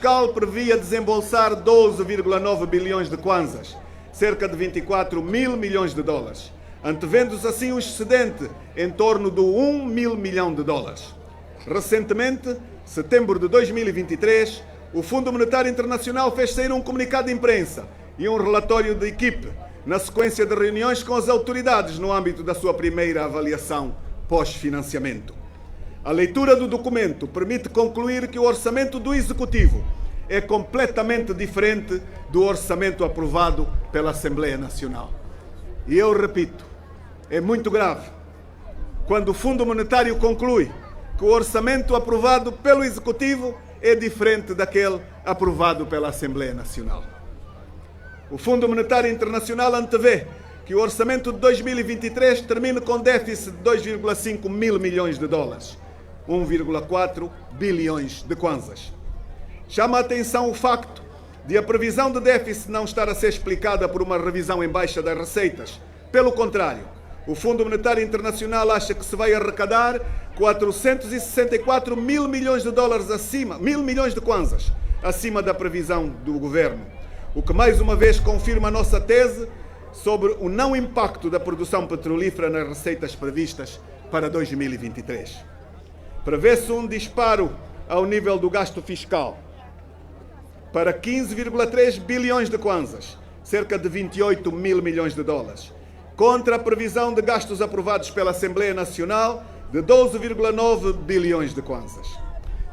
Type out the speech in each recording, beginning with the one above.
fiscal previa desembolsar 12,9 bilhões de kwanzas, cerca de 24 mil milhões de dólares, antevendo-se assim um excedente em torno de 1 mil milhão de dólares. Recentemente, setembro de 2023, o Fundo Monetário Internacional fez sair um comunicado de imprensa e um relatório de equipe, na sequência de reuniões com as autoridades no âmbito da sua primeira avaliação pós-financiamento. A leitura do documento permite concluir que o orçamento do Executivo é completamente diferente do orçamento aprovado pela Assembleia Nacional. E eu repito, é muito grave quando o Fundo Monetário conclui que o orçamento aprovado pelo Executivo é diferente daquele aprovado pela Assembleia Nacional. O Fundo Monetário Internacional antevê que o orçamento de 2023 termine com déficit de 2,5 mil milhões de dólares, 1,4 bilhões de kwanzas. Chama a atenção o facto de a previsão de déficit não estar a ser explicada por uma revisão em baixa das receitas. Pelo contrário, o Fundo Monetário Internacional acha que se vai arrecadar 464 mil milhões de dólares acima, mil milhões de kwanzas, acima da previsão do governo, o que mais uma vez confirma a nossa tese sobre o não impacto da produção petrolífera nas receitas previstas para 2023. Prevê-se um disparo ao nível do gasto fiscal para 15,3 bilhões de kwanzas, cerca de 28 mil milhões de dólares, contra a previsão de gastos aprovados pela Assembleia Nacional de 12,9 bilhões de kwanzas.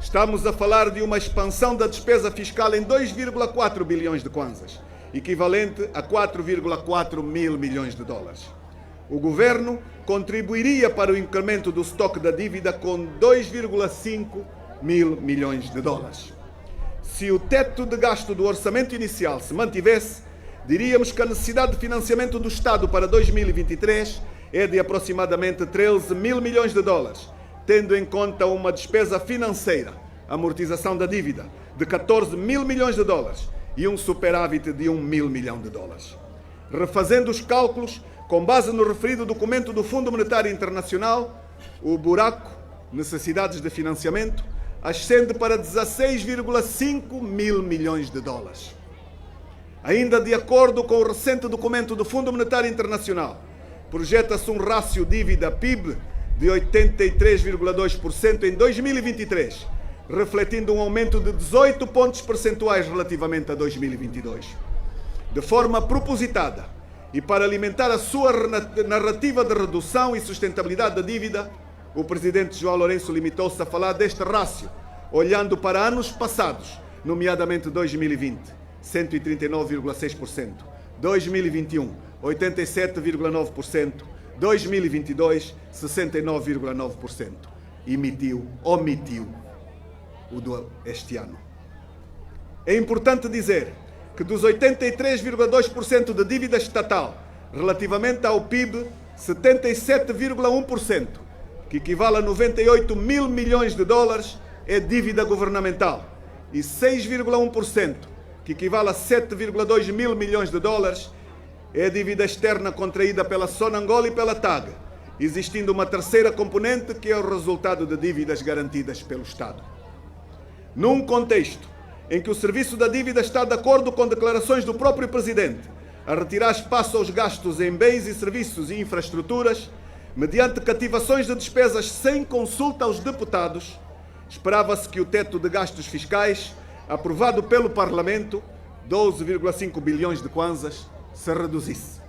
Estamos a falar de uma expansão da despesa fiscal em 2,4 bilhões de kwanzas, equivalente a 4,4 mil milhões de dólares. O governo contribuiria para o incremento do estoque da dívida com 2,5 mil milhões de dólares. Se o teto de gasto do orçamento inicial se mantivesse, diríamos que a necessidade de financiamento do Estado para 2023 é de aproximadamente 13 mil milhões de dólares, tendo em conta uma despesa financeira, amortização da dívida, de 14 mil milhões de dólares e um superávit de 1 mil milhão de dólares. Refazendo os cálculos, com base no referido documento do Fundo Monetário Internacional, o buraco, necessidades de financiamento, ascende para 16,5 mil milhões de dólares. Ainda de acordo com o recente documento do Fundo Monetário Internacional, projeta-se um rácio dívida-PIB de 83,2% em 2023, refletindo um aumento de 18 pontos percentuais relativamente a 2022. De forma propositada e para alimentar a sua narrativa de redução e sustentabilidade da dívida, o presidente João Lourenço limitou-se a falar deste rácio, olhando para anos passados, nomeadamente 2020, 139,6%, 2021, 87,9%, 2022, 69,9%. Omitiu o este ano. É importante dizer que dos 83,2% de dívida estatal relativamente ao PIB, 77,1%, que equivale a 98 mil milhões de dólares, é dívida governamental, e 6,1%, que equivale a 7,2 mil milhões de dólares, é a dívida externa contraída pela Sonangol e pela TAG, existindo uma terceira componente que é o resultado de dívidas garantidas pelo Estado. Num contexto em que o serviço da dívida está de acordo com declarações do próprio Presidente a retirar espaço aos gastos em bens e serviços e infraestruturas, mediante cativações de despesas sem consulta aos deputados, esperava-se que o teto de gastos fiscais, aprovado pelo Parlamento, 12,5 bilhões de kwanzas, se reduzisse.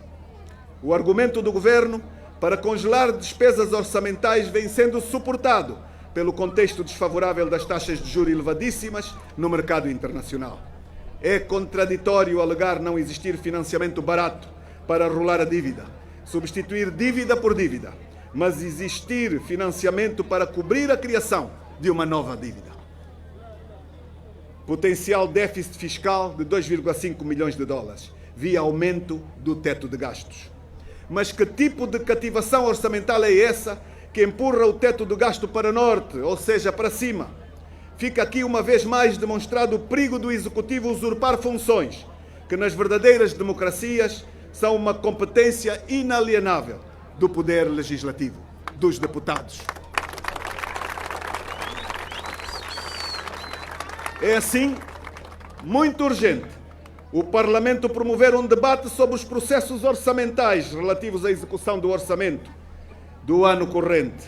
O argumento do Governo para congelar despesas orçamentais vem sendo suportado pelo contexto desfavorável das taxas de juros elevadíssimas no mercado internacional. É contraditório alegar não existir financiamento barato para rolar a dívida, substituir dívida por dívida, mas existir financiamento para cobrir a criação de uma nova dívida. Potencial déficit fiscal de 2,5 milhões de dólares, via aumento do teto de gastos. Mas que tipo de cativação orçamental é essa que empurra o teto do gasto para norte, ou seja, para cima? Fica aqui uma vez mais demonstrado o perigo do Executivo usurpar funções que nas verdadeiras democracias são uma competência inalienável do poder legislativo, dos deputados. É assim muito urgente, o Parlamento promover um debate sobre os processos orçamentais relativos à execução do orçamento do ano corrente,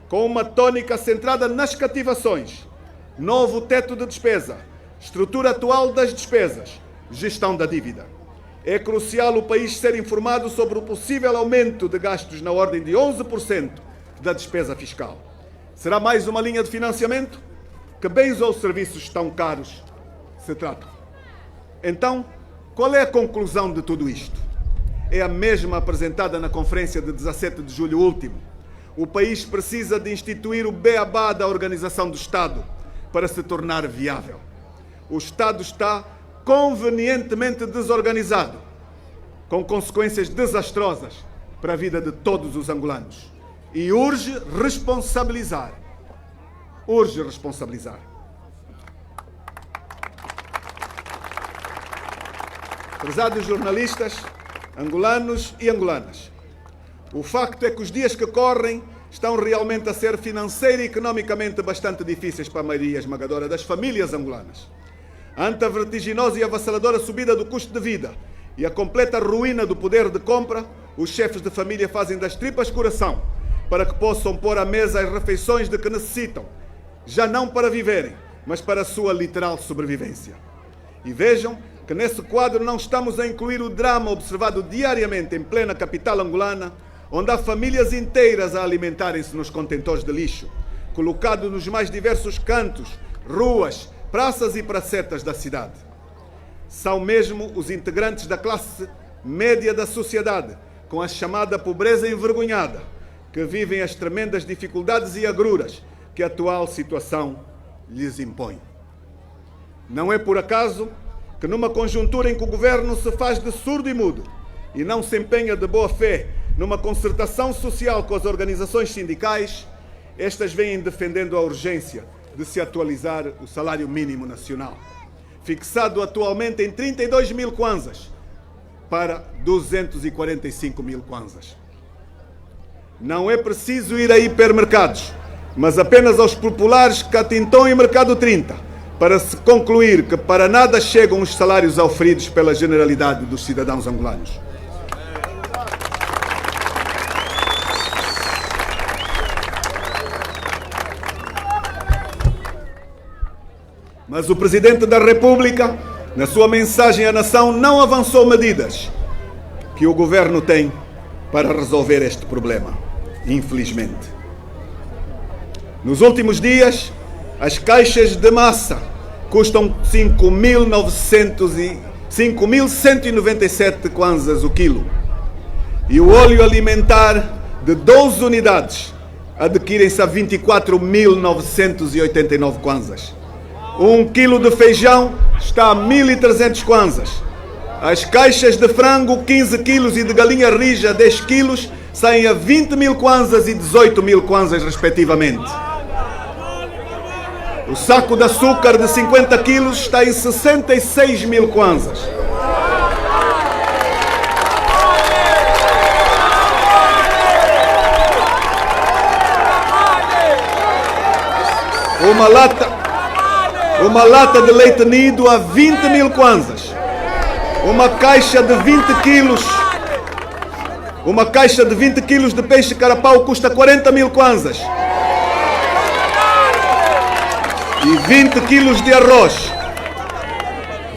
com uma tônica centrada nas cativações, novo teto de despesa, estrutura atual das despesas, gestão da dívida. É crucial o país ser informado sobre o possível aumento de gastos na ordem de 11% da despesa fiscal. Será mais uma linha de financiamento? Que bens ou serviços tão caros se tratam? Então, qual é a conclusão de tudo isto? É a mesma apresentada na conferência de 17 de julho último. O país precisa de instituir o beabá da organização do Estado para se tornar viável. O Estado está convenientemente desorganizado, com consequências desastrosas para a vida de todos os angolanos. E urge responsabilizar. Urge responsabilizar. Prezados jornalistas, angolanos e angolanas, o facto é que os dias que correm estão realmente a ser financeira e economicamente bastante difíceis para a maioria esmagadora das famílias angolanas. Ante a vertiginosa e avassaladora subida do custo de vida e a completa ruína do poder de compra, os chefes de família fazem das tripas coração para que possam pôr à mesa as refeições de que necessitam, já não para viverem, mas para a sua literal sobrevivência. E vejam que nesse quadro não estamos a incluir o drama observado diariamente em plena capital angolana, onde há famílias inteiras a alimentarem-se nos contentores de lixo, colocados nos mais diversos cantos, ruas, praças e pracetas da cidade. São mesmo os integrantes da classe média da sociedade, com a chamada pobreza envergonhada, que vivem as tremendas dificuldades e agruras que a atual situação lhes impõe. Não é por acaso que numa conjuntura em que o governo se faz de surdo e mudo e não se empenha de boa fé numa concertação social com as organizações sindicais, estas vêm defendendo a urgência de se atualizar o salário mínimo nacional, fixado atualmente em 32 mil kwanzas para 245 mil kwanzas. Não é preciso ir a hipermercados, mas apenas aos populares Catintão e Mercado 30, para se concluir que para nada chegam os salários oferidos pela generalidade dos cidadãos angolanos. Mas o Presidente da República, na sua mensagem à nação, não avançou medidas que o governo tem para resolver este problema, infelizmente. Nos últimos dias, as caixas de massa custam 5.197 kwanzas o quilo. E o óleo alimentar de 12 unidades adquirem-se a 24.989 kwanzas. 1 quilo de feijão está a 1.300 kwanzas. As caixas de frango, 15 quilos, e de galinha rija, 10 quilos, saem a 20 mil kwanzas e 18 mil kwanzas, respectivamente. O saco de açúcar de 50 quilos está em 66 mil kwanzas. Uma lata de leite nido a 20 mil kwanzas. Uma caixa de 20 quilos de peixe carapau custa 40 mil kwanzas. E 20 quilos de arroz.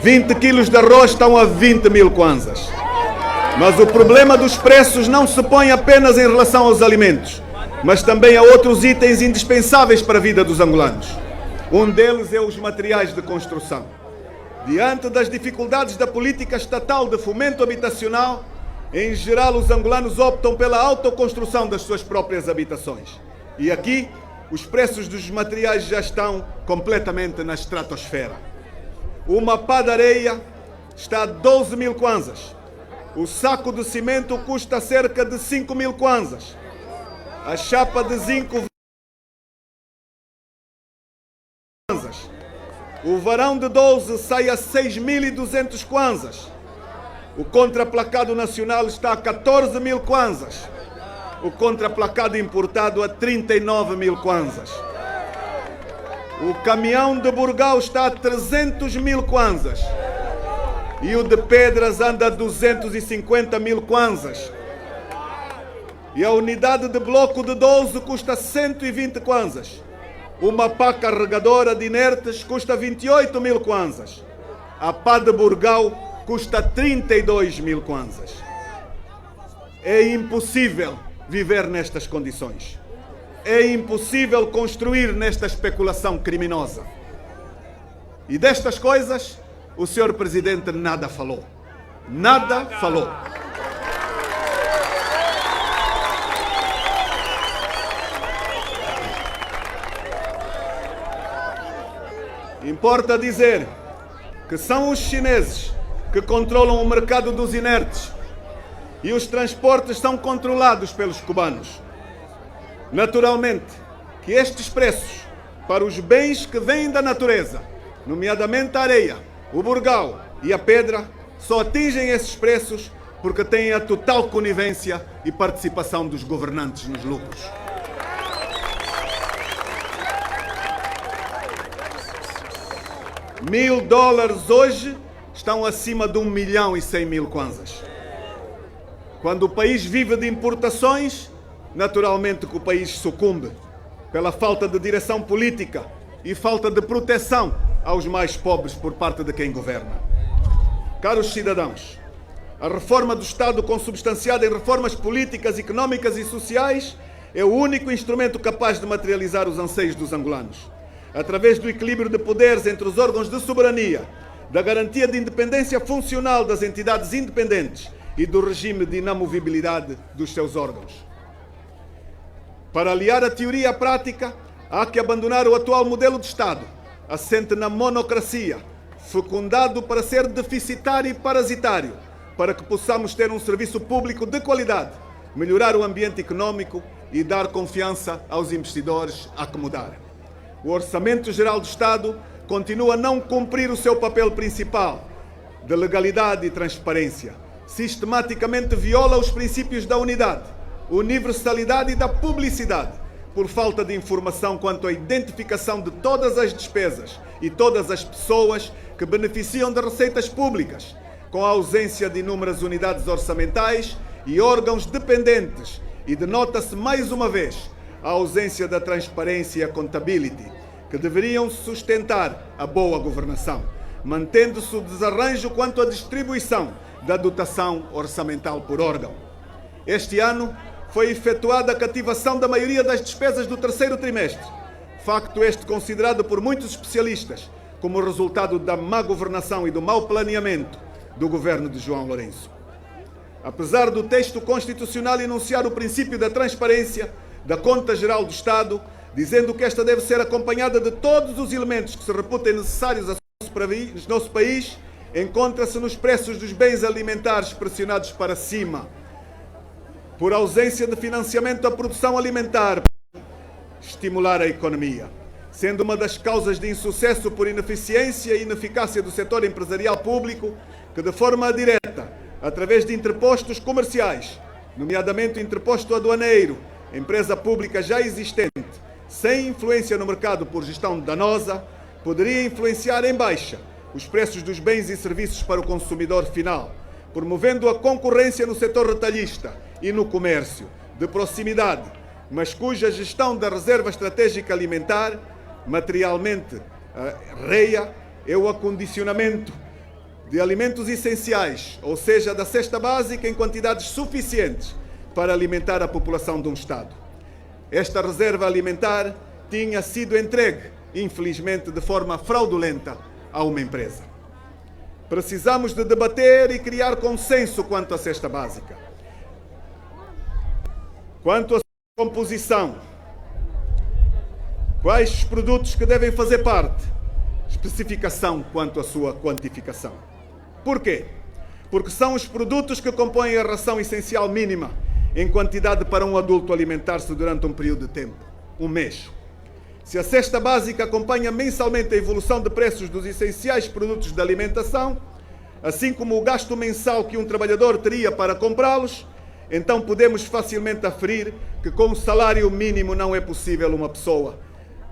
20 quilos de arroz estão a 20 mil kwanzas. Mas o problema dos preços não se põe apenas em relação aos alimentos, mas também a outros itens indispensáveis para a vida dos angolanos. Um deles é os materiais de construção. Diante das dificuldades da política estatal de fomento habitacional, em geral os angolanos optam pela autoconstrução das suas próprias habitações. E aqui, os preços dos materiais já estão completamente na estratosfera. Uma pá de areia está a 12 mil kwanzas. O saco de cimento custa cerca de 5 mil kwanzas. A chapa de zinco, kwanzas. O varão de 12 sai a 6.200 kwanzas. O contraplacado nacional está a 14 mil kwanzas. O contraplacado importado a 39 mil kwanzas. O caminhão de Burgal está a 300 mil kwanzas. E o de Pedras anda a 250 mil kwanzas. E a unidade de bloco de 12 custa 120 kwanzas. Uma pá carregadora de inertes custa 28 mil kwanzas. A pá de Burgal custa 32 mil kwanzas. É impossível viver nestas condições. É impossível construir nesta especulação criminosa. E destas coisas, o Sr. Presidente nada falou. Nada falou. Importa dizer que são os chineses que controlam o mercado dos inertes e os transportes são controlados pelos cubanos. Naturalmente que estes preços para os bens que vêm da natureza, nomeadamente a areia, o burgal e a pedra, só atingem esses preços porque têm a total conivência e participação dos governantes nos lucros. $1.000 hoje estão acima de 1.100.000 kwanzas. Quando o país vive de importações, naturalmente que o país sucumbe pela falta de direção política e falta de proteção aos mais pobres por parte de quem governa. Caros cidadãos, a reforma do Estado consubstanciada em reformas políticas, económicas e sociais é o único instrumento capaz de materializar os anseios dos angolanos. Através do equilíbrio de poderes entre os órgãos de soberania, da garantia de independência funcional das entidades independentes e do regime de inamovibilidade dos seus órgãos. Para aliar a teoria à prática, há que abandonar o atual modelo de Estado, assente na monocracia, fecundado para ser deficitário e parasitário, para que possamos ter um serviço público de qualidade, melhorar o ambiente econômico e dar confiança aos investidores a acomodar. O Orçamento Geral do Estado continua a não cumprir o seu papel principal de legalidade e transparência. Sistematicamente viola os princípios da unidade, universalidade e da publicidade, por falta de informação quanto à identificação de todas as despesas e todas as pessoas que beneficiam de receitas públicas, com a ausência de inúmeras unidades orçamentais e órgãos dependentes, e denota-se mais uma vez a ausência da transparência e a accountability, que deveriam sustentar a boa governação, mantendo-se o desarranjo quanto à distribuição da dotação orçamental por órgão. Este ano foi efetuada a cativação da maioria das despesas do terceiro trimestre, facto este considerado por muitos especialistas como resultado da má governação e do mau planeamento do governo de João Lourenço. Apesar do texto constitucional enunciar o princípio da transparência da Conta Geral do Estado, dizendo que esta deve ser acompanhada de todos os elementos que se reputem necessários ao nosso país, encontra-se nos preços dos bens alimentares pressionados para cima, por ausência de financiamento à produção alimentar, para estimular a economia, sendo uma das causas de insucesso por ineficiência e ineficácia do setor empresarial público, que de forma direta, através de interpostos comerciais, nomeadamente o interposto aduaneiro, empresa pública já existente, sem influência no mercado por gestão danosa, poderia influenciar em baixa os preços dos bens e serviços para o consumidor final, promovendo a concorrência no setor retalhista e no comércio de proximidade, mas cuja gestão da reserva estratégica alimentar, materialmente REA, é o acondicionamento de alimentos essenciais, ou seja, da cesta básica em quantidades suficientes para alimentar a população de um Estado. Esta reserva alimentar tinha sido entregue, infelizmente, de forma fraudulenta a uma empresa. Precisamos de debater e criar consenso quanto à cesta básica, quanto à sua composição, quais os produtos que devem fazer parte, especificação quanto à sua quantificação. Por quê? Porque são os produtos que compõem a ração essencial mínima em quantidade para um adulto alimentar-se durante um período de tempo, um mês. Se a cesta básica acompanha mensalmente a evolução de preços dos essenciais produtos de alimentação, assim como o gasto mensal que um trabalhador teria para comprá-los, então podemos facilmente aferir que com o salário mínimo não é possível uma pessoa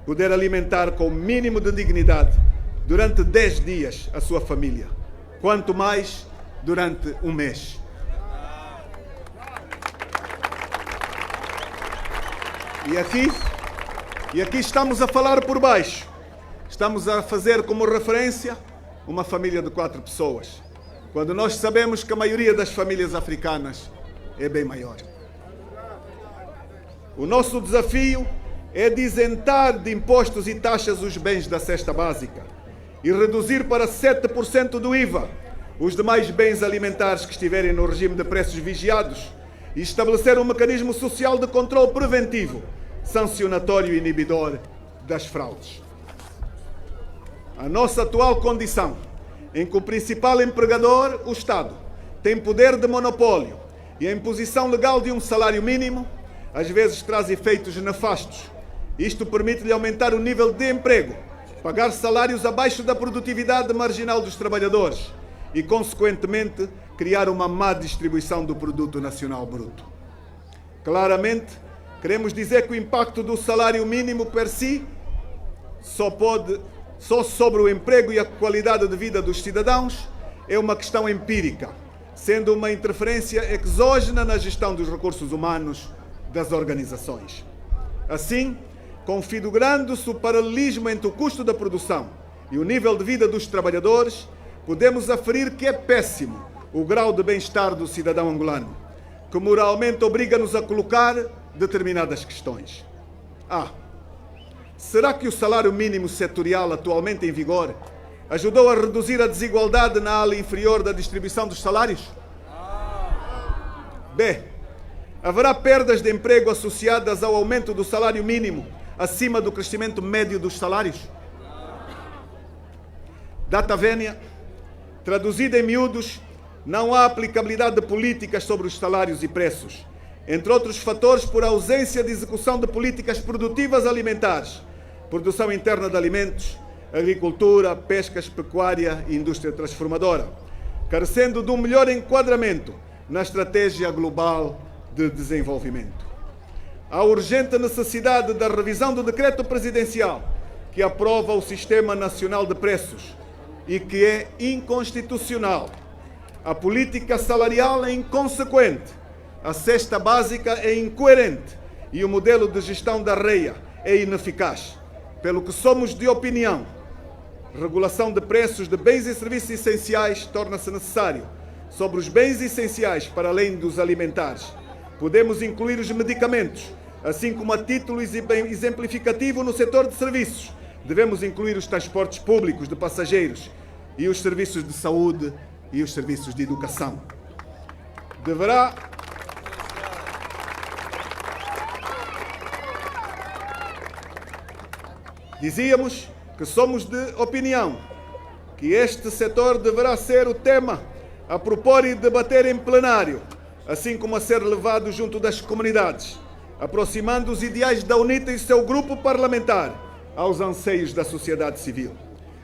poder alimentar com o mínimo de dignidade durante 10 dias a sua família, quanto mais durante um mês. E aqui estamos a falar por baixo. Estamos a fazer como referência uma família de 4 pessoas, quando nós sabemos que a maioria das famílias africanas é bem maior. O nosso desafio é de isentar de impostos e taxas os bens da cesta básica e reduzir para 7% do IVA os demais bens alimentares que estiverem no regime de preços vigiados e estabelecer um mecanismo social de controle preventivo, sancionatório e inibidor das fraudes. A nossa atual condição, em que o principal empregador, o Estado, tem poder de monopólio e a imposição legal de um salário mínimo, às vezes traz efeitos nefastos. Isto permite-lhe aumentar o nível de emprego, pagar salários abaixo da produtividade marginal dos trabalhadores e, consequentemente, criar uma má distribuição do produto nacional bruto. Claramente, queremos dizer que o impacto do salário mínimo per si só sobre o emprego e a qualidade de vida dos cidadãos é uma questão empírica, sendo uma interferência exógena na gestão dos recursos humanos das organizações. Assim, configurando-se o paralelismo entre o custo da produção e o nível de vida dos trabalhadores, podemos aferir que é péssimo o grau de bem-estar do cidadão angolano, que moralmente obriga-nos a colocar determinadas questões. Será que o salário mínimo setorial atualmente em vigor ajudou a reduzir a desigualdade na ala inferior da distribuição dos salários? B. Haverá perdas de emprego associadas ao aumento do salário mínimo acima do crescimento médio dos salários? Data vénia, traduzida em miúdos, não há aplicabilidade de políticas sobre os salários e preços, entre outros fatores por ausência de execução de políticas produtivas alimentares, produção interna de alimentos, agricultura, pescas, pecuária e indústria transformadora, carecendo de um melhor enquadramento na estratégia global de desenvolvimento. Há urgente necessidade da revisão do decreto presidencial que aprova o Sistema Nacional de Preços e que é inconstitucional. A política salarial é inconsequente, a cesta básica é incoerente e o modelo de gestão da REA é ineficaz, pelo que somos de opinião. Regulação de preços de bens e serviços essenciais torna-se necessário. Sobre os bens essenciais, para além dos alimentares, podemos incluir os medicamentos, assim como a título exemplificativo no setor de serviços. Devemos incluir os transportes públicos de passageiros e os serviços de saúde e os serviços de educação. Dizíamos que somos de opinião que este setor deverá ser o tema a propor e debater em plenário, assim como a ser levado junto das comunidades, aproximando os ideais da UNITA e seu grupo parlamentar aos anseios da sociedade civil,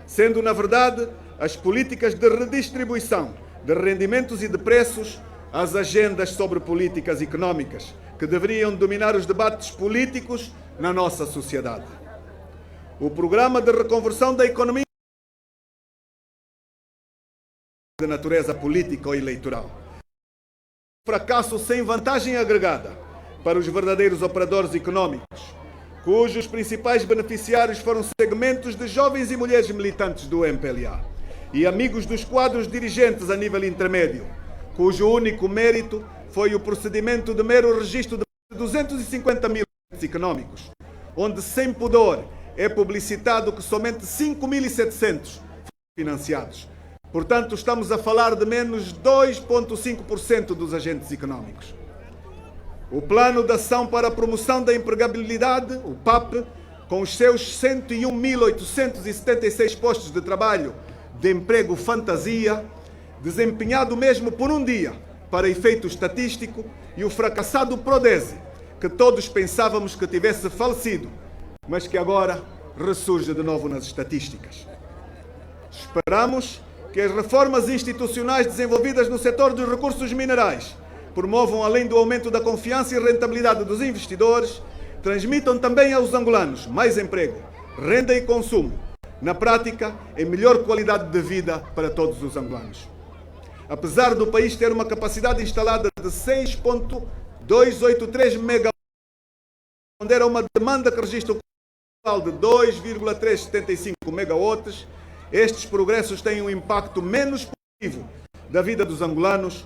sendo, na verdade, as políticas de redistribuição de rendimentos e de preços as agendas sobre políticas económicas que deveriam dominar os debates políticos na nossa sociedade. O programa de reconversão da economia de natureza política ou eleitoral. Fracasso sem vantagem agregada para os verdadeiros operadores económicos, cujos principais beneficiários foram segmentos de jovens e mulheres militantes do MPLA e amigos dos quadros dirigentes a nível intermédio, cujo único mérito foi o procedimento de mero registro de 250 mil económicos, onde sem pudor é publicitado que somente 5.700 foram financiados. Portanto, estamos a falar de menos 2,5% dos agentes económicos. O Plano de Ação para a Promoção da Empregabilidade, o PAP, com os seus 101.876 postos de trabalho de emprego fantasia, desempenhado mesmo por um dia para efeito estatístico, e o fracassado Prodese, que todos pensávamos que tivesse falecido, mas que agora ressurge de novo nas estatísticas. Esperamos que as reformas institucionais desenvolvidas no setor dos recursos minerais promovam, além do aumento da confiança e rentabilidade dos investidores, transmitam também aos angolanos mais emprego, renda e consumo. Na prática, é melhor qualidade de vida para todos os angolanos. Apesar do país ter uma capacidade instalada de 6,283 megawatts, responder a uma demanda que registra o total de 2,375 megawatts, estes progressos têm um impacto menos positivo da vida dos angolanos.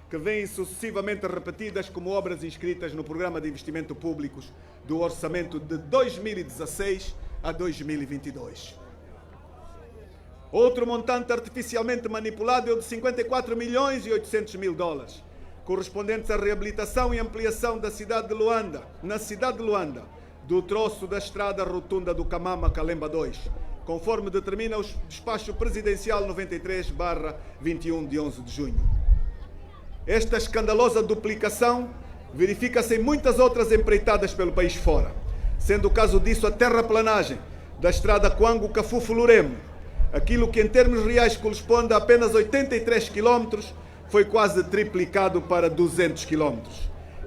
que vêm sucessivamente repetidas como obras inscritas no Programa de Investimento Públicos do Orçamento de 2016 a 2022. Outro montante artificialmente manipulado é o de 54 milhões e 800 mil dólares, correspondentes à reabilitação e ampliação da cidade de Luanda, na cidade de Luanda, do troço da estrada rotunda do Camama Calemba 2, conforme determina o despacho presidencial 93/21 de 11 de junho. Esta escandalosa duplicação verifica-se em muitas outras empreitadas pelo país fora, sendo o caso disso a terraplanagem da estrada Coango-Cafufu-Luremo. Aquilo que em termos reais corresponde a apenas 83 km foi quase triplicado para 200 km.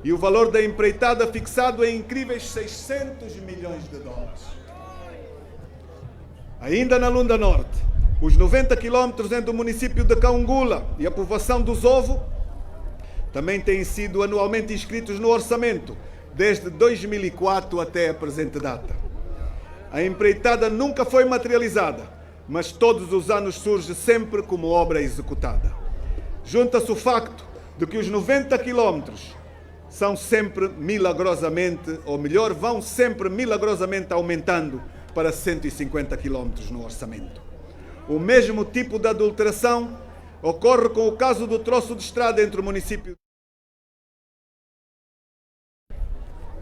E o valor da empreitada fixado em incríveis 600 milhões de dólares. Ainda na Lunda Norte, os 90 km entre o município de Caungula e a povoação do Zovo também têm sido anualmente inscritos no orçamento, desde 2004 até a presente data. A empreitada nunca foi materializada, mas todos os anos surge sempre como obra executada. Junta-se o facto de que os 90 quilómetros são sempre milagrosamente, ou melhor, vão sempre milagrosamente aumentando para 150 quilómetros no orçamento. O mesmo tipo de adulteração ocorre com o caso do troço de estrada entre o município.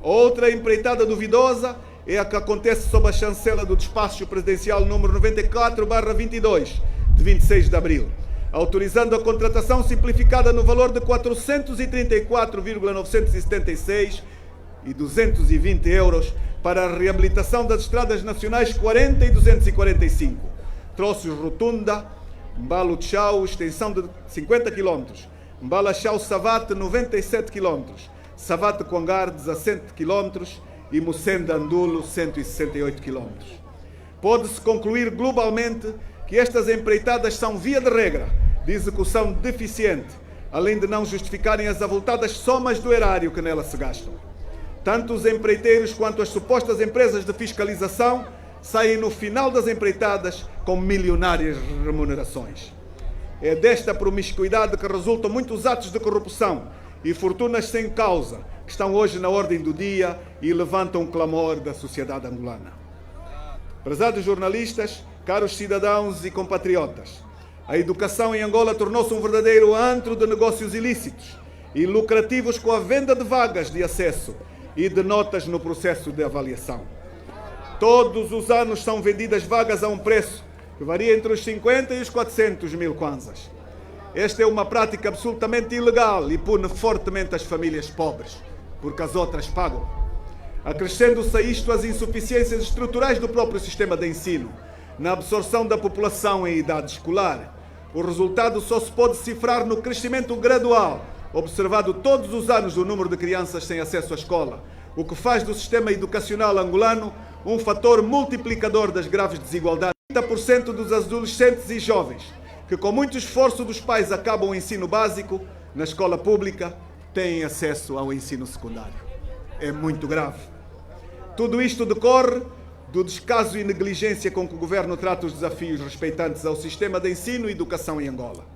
Outra empreitada duvidosa é a que acontece sob a chancela do despacho presidencial número 94/22, de 26 de abril, autorizando a contratação simplificada no valor de 434,976 e 220 euros para a reabilitação das estradas nacionais 40 e 245, troços Rotunda, Mbalo Tchau, extensão de 50 km, Mbala Tchau Savate, 97 km, Savate Coangar, 17 km e Mucenda Andulo, 168 km. Pode-se concluir globalmente que estas empreitadas são, via de regra, de execução deficiente, além de não justificarem as avultadas somas do erário que nela se gastam. Tanto os empreiteiros quanto as supostas empresas de fiscalização saem no final das empreitadas com milionárias remunerações. É desta promiscuidade que resultam muitos atos de corrupção e fortunas sem causa, que estão hoje na ordem do dia e levantam o clamor da sociedade angolana. Prezados jornalistas, caros cidadãos e compatriotas, a educação em Angola tornou-se um verdadeiro antro de negócios ilícitos e lucrativos com a venda de vagas de acesso e de notas no processo de avaliação. Todos os anos são vendidas vagas a um preço que varia entre os 50 e os 400 mil kwanzas. Esta é uma prática absolutamente ilegal e pune fortemente as famílias pobres, porque as outras pagam. Acrescendo-se a isto as insuficiências estruturais do próprio sistema de ensino, na absorção da população em idade escolar. O resultado só se pode cifrar no crescimento gradual, observado todos os anos do número de crianças sem acesso à escola, o que faz do sistema educacional angolano um fator multiplicador das graves desigualdades. 30% dos adolescentes e jovens que com muito esforço dos pais acabam o ensino básico na escola pública têm acesso ao ensino secundário. É muito grave. Tudo isto decorre do descaso e negligência com que o governo trata os desafios respeitantes ao sistema de ensino e educação em Angola.